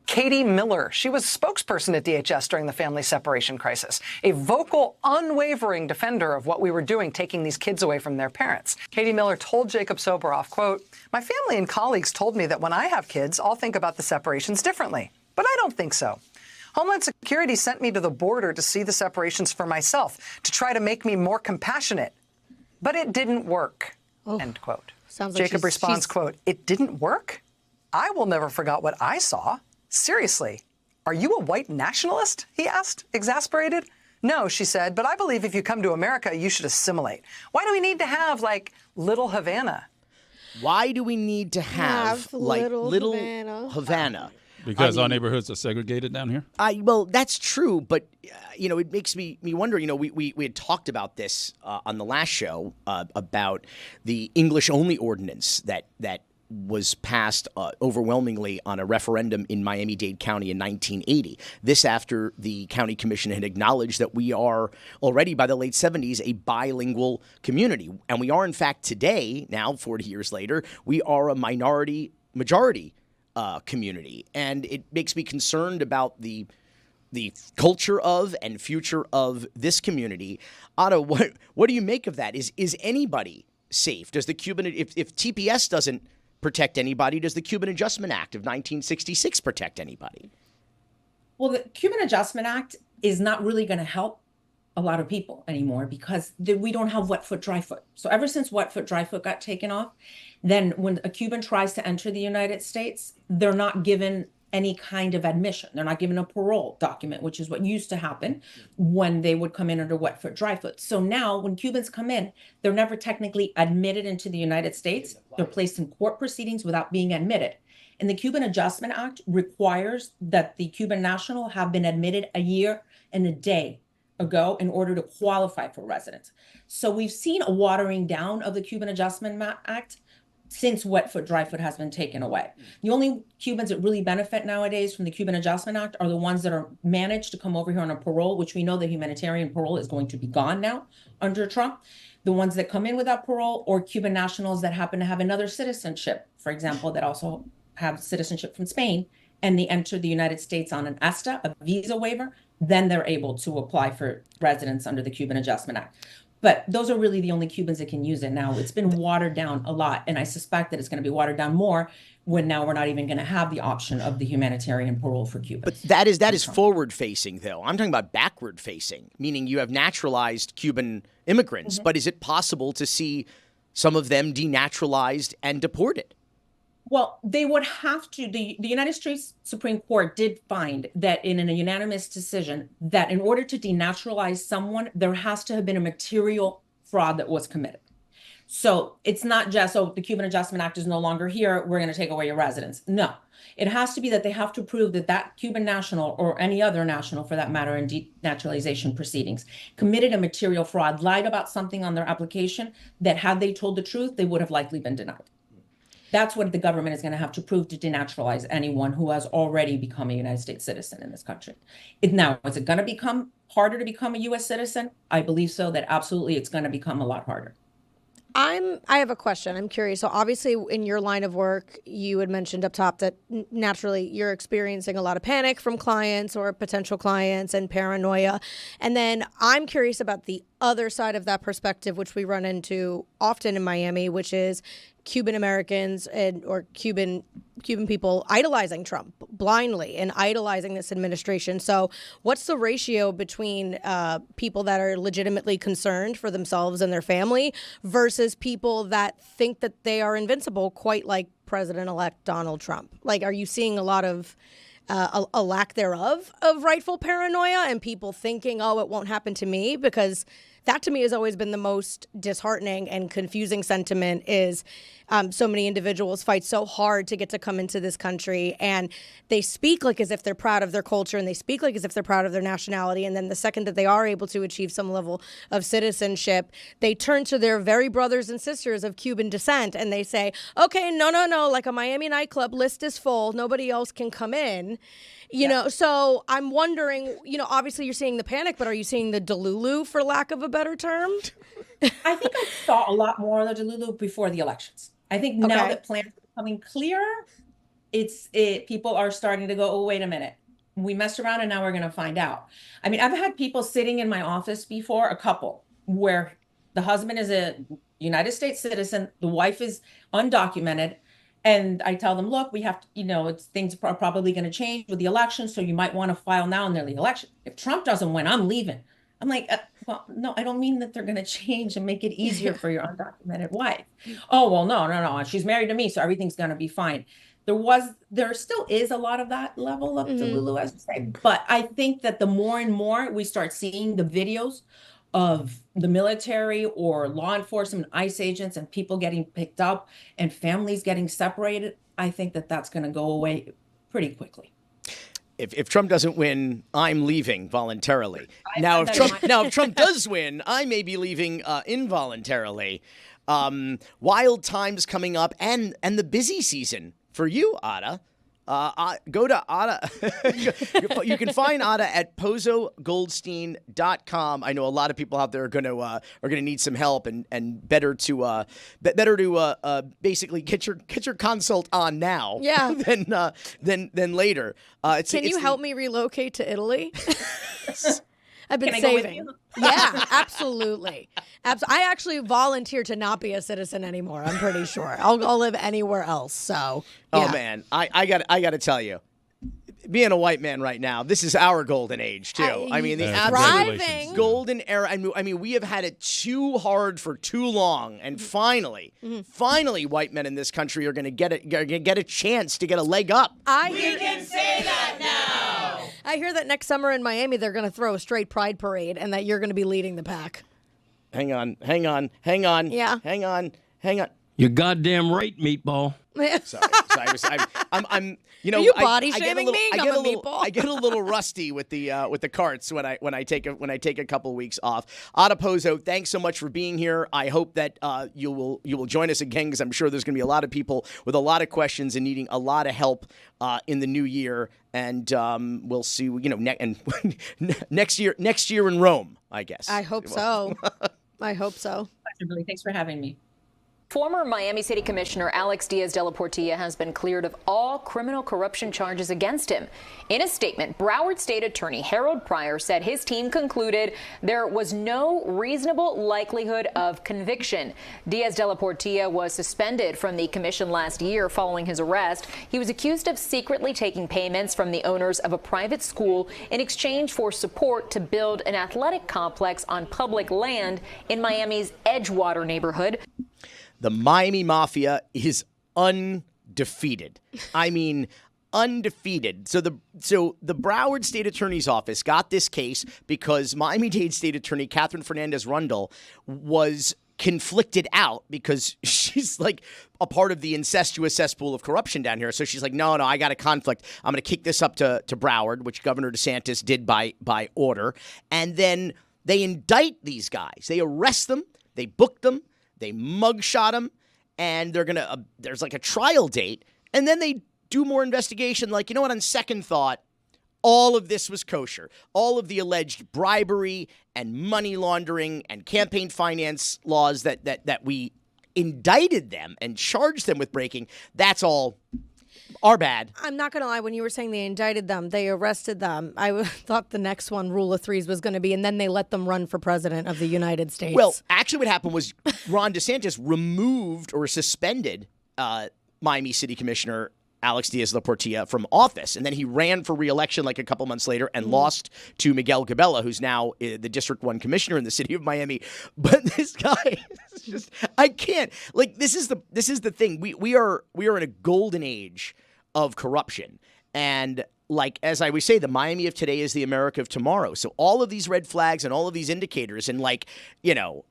Katie Miller. She was spokesperson at DHS during the family separation crisis, a vocal, unwavering defender of what we were doing, taking these kids away from their parents. Katie Miller told Jacob Soboroff, quote, "My family and colleagues told me that when I have kids, I'll think about the separations differently. But I don't think so. Homeland Security sent me to the border to see the separations for myself, to try to make me more compassionate. But it didn't work," end quote. Sounds like Jacob responds, quote, "It didn't work? I will never forget what I saw. Seriously, are you a white nationalist?" he asked, exasperated. "No," she said, "but I believe if you come to America, you should assimilate. Why do we need to have, Little Havana?" Why do we need to have Little Havana? Because our neighborhoods are segregated down here? Well, that's true, but, it makes me wonder, we had talked about this on the last show about the English-only ordinance that was passed overwhelmingly on a referendum in Miami-Dade County in 1980. This after the county commission had acknowledged that we are already by the late 70s a bilingual community. And we are, in fact, today, now 40 years later, we are a minority-majority community. And it makes me concerned about the culture of and future of this community. Ada, what do you make of that? Is anybody safe? Does the Cuban, if TPS doesn't protect anybody, does the Cuban Adjustment Act of 1966 protect anybody? Well, the Cuban Adjustment Act is not really going to help a lot of people anymore because we don't have wet foot, dry foot. So ever since wet foot, dry foot got taken off, then when a Cuban tries to enter the United States, they're not given any kind of admission. They're not given a parole document, which is what used to happen when they would come in under wet foot, dry foot. So now when Cubans come in, they're never technically admitted into the United States. They're placed in court proceedings without being admitted. And the Cuban Adjustment Act requires that the Cuban national have been admitted a year and a day ago in order to qualify for residence. So we've seen a watering down of the Cuban Adjustment Act since wet foot, dry foot has been taken away. The only Cubans that really benefit nowadays from the Cuban Adjustment Act are the ones that are managed to come over here on a parole, which we know the humanitarian parole is going to be gone now under Trump. The ones that come in without parole, or Cuban nationals that happen to have another citizenship, for example, that also have citizenship from Spain, and they enter the United States on an ESTA, a visa waiver, then they're able to apply for residence under the Cuban Adjustment Act. But those are really the only Cubans that can use it now. It's been watered down a lot, and I suspect that it's going to be watered down more when now we're not even going to have the option of the humanitarian parole for Cubans. But that is forward-facing, though. I'm talking about backward-facing, meaning you have naturalized Cuban immigrants, but is it possible to see some of them denaturalized and deported? Well, they would have to. The United States Supreme Court did find that in a unanimous decision that in order to denaturalize someone, there has to have been a material fraud that was committed. So it's not just, oh, the Cuban Adjustment Act is no longer here, we're going to take away your residence. No, it has to be that they have to prove that that Cuban national or any other national for that matter in denaturalization proceedings committed a material fraud, lied about something on their application that had they told the truth, they would have likely been denied. That's what the government is going to have to prove to denaturalize anyone who has already become a United States citizen in this country. Now, is it going to become harder to become a U.S. citizen? I believe so, that absolutely it's going to become a lot harder. I have a question. I'm curious. So obviously in your line of work, you had mentioned up top that naturally you're experiencing a lot of panic from clients or potential clients and paranoia. And then I'm curious about the other side of that perspective, which we run into often in Miami, which is Cuban Americans or Cuban people idolizing Trump blindly and idolizing this administration. So what's the ratio between people that are legitimately concerned for themselves and their family versus people that think that they are invincible, quite like President-elect Donald Trump? Like, are you seeing a lot of a lack thereof of rightful paranoia and people thinking, oh, it won't happen to me? Because that to me has always been the most disheartening and confusing sentiment is so many individuals fight so hard to get to come into this country and they speak like as if they're proud of their culture and they speak like as if they're proud of their nationality. And then the second that they are able to achieve some level of citizenship, they turn to their very brothers and sisters of Cuban descent and they say, okay, no, like a Miami nightclub list is full. Nobody else can come in. You know, so I'm wondering, obviously you're seeing the panic, but are you seeing the Delulu, for lack of a better term? I think I saw a lot more of the Delulu before the elections. I think now that plans are becoming clearer, people are starting to go, oh, wait a minute. We messed around and now we're going to find out. I mean, I've had people sitting in my office before, a couple, where the husband is a United States citizen, the wife is undocumented. And I tell them, look, we have to, things are probably going to change with the election. So you might want to file now in the election. If Trump doesn't win, I'm leaving. I'm like, well, no, I don't mean that they're going to change and make it easier for your undocumented wife. Oh, well, no. She's married to me, so everything's going to be fine. There still is a lot of that level of Delulu, as you say. But I think that the more and more we start seeing the videos of the military or law enforcement, ICE agents, and people getting picked up and families getting separated, I think that that's going to go away pretty quickly. If Trump doesn't win, I'm leaving voluntarily. Now, if Trump does win, I may be leaving involuntarily. Wild times coming up, and the busy season for you, Ada. Go to Ada. You can find Ada at pozogoldstein.com. I know a lot of people out there are gonna need some help, and better to basically get your consult on now. Yeah. than later. Can you help me relocate to Italy? I've been Can I go with saving. you? Yeah, absolutely. I actually volunteer to not be a citizen anymore. I'm pretty sure I'll live anywhere else. So, yeah. Oh man, I got to tell you, being a white man right now, this is our golden age too. I mean, the absolute golden era. I mean, we have had it too hard for too long, and finally, white men in this country are going to get a chance to get a leg up. We can say that now. I hear that next summer in Miami they're going to throw a straight pride parade, and that you're going to be leading the pack. Hang on. Yeah. Hang on. You're goddamn right, meatball. Sorry. I'm. You know, are you body shaming me? I get a little rusty with the carts when I take a couple weeks off. Ada Pozo, thanks so much for being here. I hope that you will join us again, because I'm sure there's going to be a lot of people with a lot of questions and needing a lot of help in the new year. And we'll see. You know, next year in Rome, I guess. I hope so. I hope so. Pleasure, Billy. Thanks for having me. Former Miami City Commissioner Alex Diaz de la Portilla has been cleared of all criminal corruption charges against him. In a statement, Broward State Attorney Harold Pryor said his team concluded there was no reasonable likelihood of conviction. Diaz de la Portilla was suspended from the commission last year following his arrest. He was accused of secretly taking payments from the owners of a private school in exchange for support to build an athletic complex on public land in Miami's Edgewater neighborhood. The Miami Mafia is undefeated. I mean, undefeated. So the Broward State Attorney's Office got this case because Miami-Dade State Attorney Catherine Fernandez-Rundle was conflicted out because she's like a part of the incestuous cesspool of corruption down here. So she's like, no, I got a conflict. I'm going to kick this up to Broward, which Governor DeSantis did by order. And then they indict these guys. They arrest them. They book them. They mugshot him, and they're going to there's like a trial date, and then they do more investigation. Like, you know what, on second thought, all of this was kosher. All of the alleged bribery and money laundering and campaign finance laws that we indicted them and charged them with breaking, that's all our bad. I'm not going to lie. When you were saying they indicted them, they arrested them, I thought the next one, rule of threes, was going to be, and then they let them run for president of the United States. Well, actually what happened was Ron DeSantis removed or suspended Miami City Commissioner Alex Diaz de la Portilla from office, and then he ran for re-election like a couple months later and lost to Miguel Gabella, who's now the District 1 commissioner in the city of Miami. But this guy is just, I can't. Like, this is the thing. We are in a golden age of corruption. And like, as I always say, the Miami of today is the America of tomorrow. So all of these red flags and all of these indicators, and like, you know,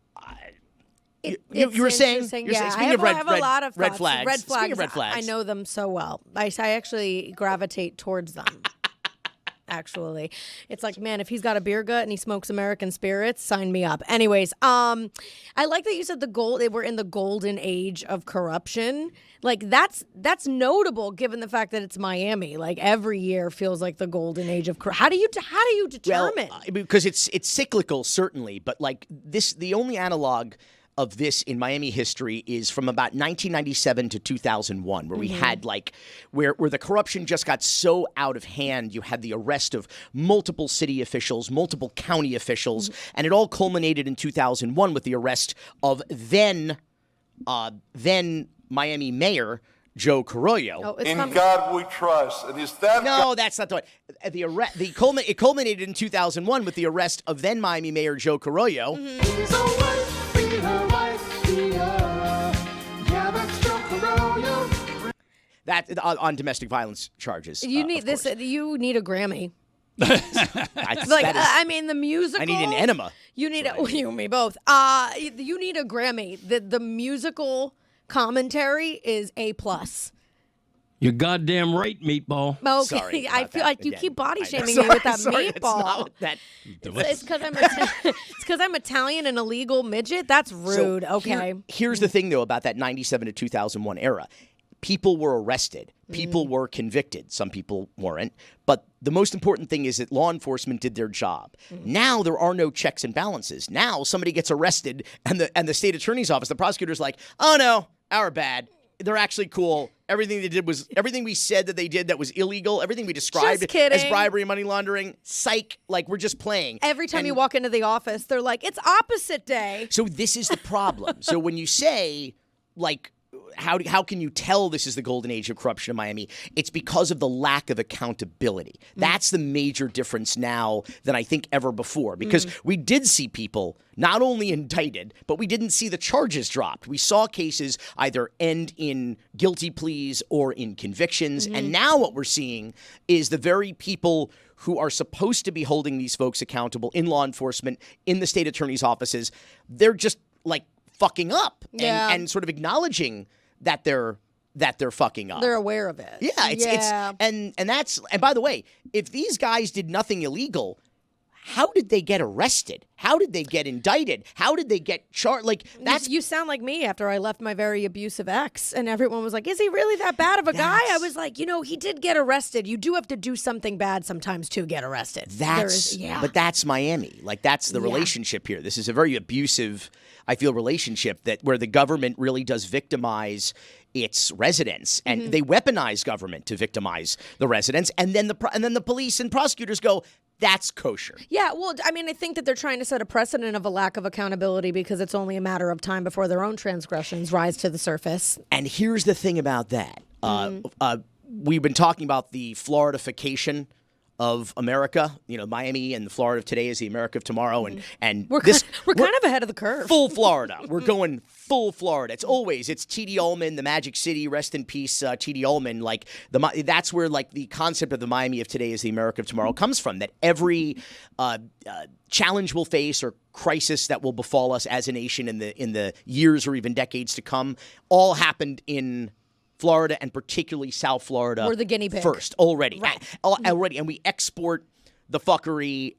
you were saying, speaking of red flags. Red flags. Speaking of red flags, I know them so well. I actually gravitate towards them. Actually, it's like, man, if he's got a beer gut and he smokes American spirits, sign me up. Anyways, I like that you said we're in the golden age of corruption. Like, that's notable given the fact that it's Miami. Like, every year feels like the golden age of corruption. How do you determine? Well, because it's cyclical, certainly, but like the only analog of this in Miami history is from about 1997 to 2001, where we had like where the corruption just got so out of hand. You had the arrest of multiple city officials, multiple county officials, and it all culminated in 2001 with the arrest of then Miami Mayor Joe Carollo. God we trust. And is that that's not the one. It culminated in 2001 with the arrest of then Miami Mayor Joe Carollo. That on domestic violence charges. You need this. You need a Grammy. I mean, the musical. I need an enema. You need you and me both. You need a Grammy. The musical commentary is A+. You're goddamn right, meatball. Okay, Sorry I about feel that like you again. keep body I know. shaming Sorry, me with that sorry, that's meatball. not what that. It's because I'm Italian and a legal midget. That's rude. So okay. Here's the thing, though, about that 97 to 2001 era. People were arrested. People were convicted. Some people weren't. But the most important thing is that law enforcement did their job. Now there are no checks and balances. Now somebody gets arrested and the state attorney's office, the prosecutor's like, oh, no, our bad. They're actually cool. Everything they did was everything we said that they did that was illegal. Everything we described as bribery and money laundering. Psych. Like, we're just playing. Every time you walk into the office, they're like, it's opposite day. So this is the problem. So when you say, like, how can you tell this is the golden age of corruption in Miami? It's because of the lack of accountability. That's the major difference now than I think ever before, because we did see people not only indicted, but we didn't see the charges dropped. We saw cases either end in guilty pleas or in convictions. And now what we're seeing is the very people who are supposed to be holding these folks accountable in law enforcement, in the state attorney's offices, they're just like fucking up and sort of acknowledging that they're fucking up. They're aware of it. Yeah, it's by the way, if these guys did nothing illegal, how did they get arrested? How did they get indicted? How did they get charged? Like, that's you sound like me after I left my very abusive ex, and everyone was like, "Is he really that bad of a guy?" I was like, he did get arrested. You do have to do something bad sometimes to get arrested. But that's Miami. Like, that's the relationship here. This is a very abusive, I feel, relationship where the government really does victimize its residents, and they weaponize government to victimize the residents, and then the police and prosecutors go, that's kosher. Yeah, well, I mean, I think that they're trying to set a precedent of a lack of accountability because it's only a matter of time before their own transgressions rise to the surface. And here's the thing about that. We've been talking about the Floridification of America. Miami and the Florida of today is the America of tomorrow. And we're kind of ahead of the curve. Full Florida. We're going full Florida. It's T.D. Ullman, the Magic City. Rest in peace, T.D. Ullman. Like, that's where, like, the concept of the Miami of today is the America of tomorrow comes from. That every challenge we'll face or crisis that will befall us as a nation in the years or even decades to come all happened in Florida, and particularly South Florida. We're the guinea pig. First, already. Right. Already. And we export the fuckery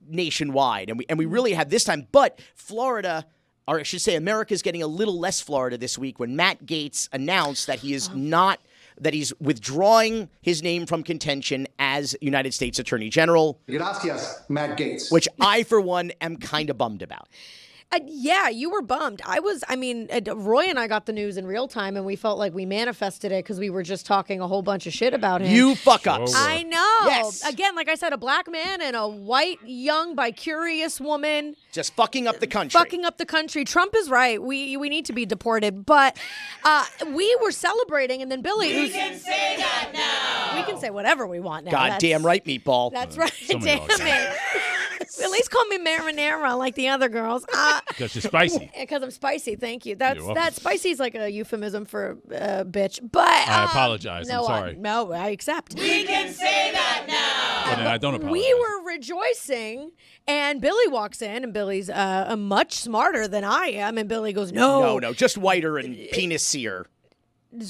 nationwide. And we really have this time. But Florida, or I should say America's getting a little less Florida this week when Matt Gaetz announced that he is that he's withdrawing his name from contention as United States Attorney General. Gracias, Matt Gaetz. Which I, for one, am kind of bummed about. Yeah, you were bummed. Roy and I got the news in real time, and we felt like we manifested it because we were just talking a whole bunch of shit about him. You fuck ups. I know. Yes. Again, like I said, a black man and a white, young, bicurious woman. Just fucking up the country. Fucking up the country. Trump is right. We need to be deported. But we were celebrating, and then Billy. We can say that now. We can say whatever we want now. God damn right, meatball. That's right. Damn it. At least call me marinara like the other girls. Because you're spicy. Because I'm spicy. Thank you. That spicy is like a euphemism for bitch. But I apologize. I'm sorry. No, I accept. We can say that now. But I don't apologize. We were rejoicing, and Billy walks in, and Billy's much smarter than I am, and Billy goes, "No, just whiter and penis-seer."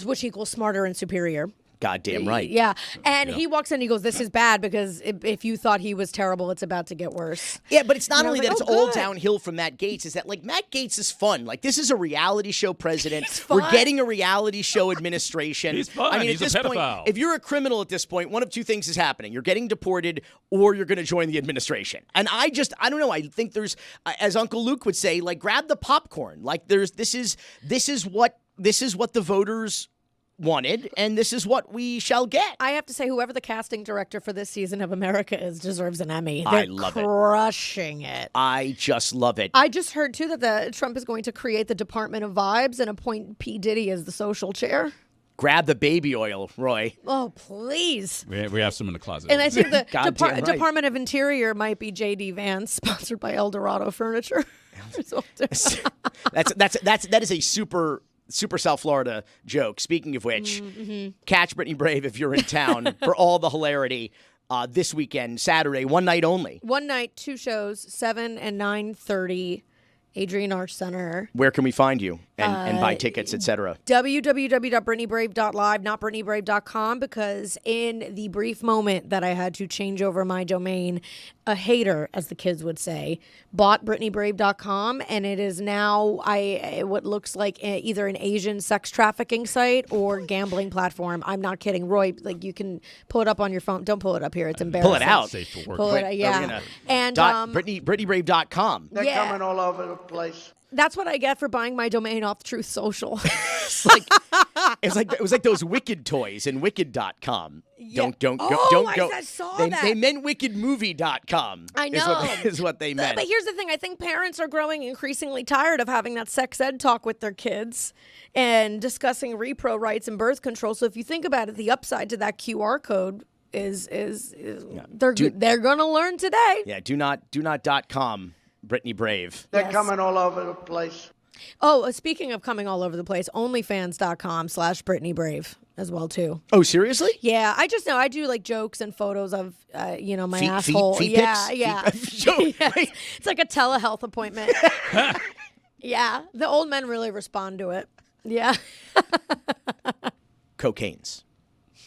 Which equals smarter and superior. Goddamn right. Yeah. And he walks in and he goes, this is bad because if you thought he was terrible, it's about to get worse. Yeah, but it's not only that it's all downhill from Matt Gaetz. Is that, like, Matt Gaetz is fun. Like, this is a reality show president. We're getting a reality show administration. He's fun. I mean, He's at this a pedophile. point, if you're a criminal at this point, one of two things is happening. You're getting deported or you're going to join the administration. And I don't know. I think there's, as Uncle Luke would say, like, grab the popcorn. Like, this is what the voters wanted, and this is what we shall get. I have to say, whoever the casting director for this season of America is deserves an Emmy. I love it. Crushing it. I just love it. I just heard, too, that Trump is going to create the Department of Vibes and appoint P. Diddy as the social chair. Grab the baby oil, Roy. Oh, please. We have some in the closet. And I think the right. Department of Interior might be J.D. Vance, sponsored by El Dorado Furniture. That is a super South Florida joke. Speaking of which, catch Brittney Brave if you're in town for all the hilarity this weekend, Saturday, one night only. One night, two shows, 7 and 9:30, Adrienne Arsht Center. Where can we find you? and buy tickets, etc. www.brittneybrave.live, not brittneybrave.com, because in the brief moment that I had to change over my domain, a hater, as the kids would say, bought brittneybrave.com, and it is now what looks like either an Asian sex trafficking site or gambling platform. I'm not kidding. Roy, like, you can pull it up on your phone. Don't pull it up here. It's embarrassing. Pull it out. Safe for work. Pull it, yeah. And BrittneyBrave.com. They're coming all over the place. That's what I get for buying my domain off Truth Social. It was like those Wicked toys in Wicked.com. Yeah. Don't go. I saw that. They meant WickedMovie.com. I know. Is what they meant. But here's the thing. I think parents are growing increasingly tired of having that sex ed talk with their kids and discussing repro rights and birth control. So if you think about it, the upside to that QR code is they're going to learn today. Yeah, do not.com. Brittney Brave. They're coming all over the place. Oh, speaking of coming all over the place, onlyfans.com/Brittney Brave as well, too. Oh, seriously? Yeah, I just know. I do like jokes and photos of, my feet, asshole. Feet yeah, pics? yeah. Yes. It's like a telehealth appointment. Yeah, the old men really respond to it. Yeah. Cocaine's.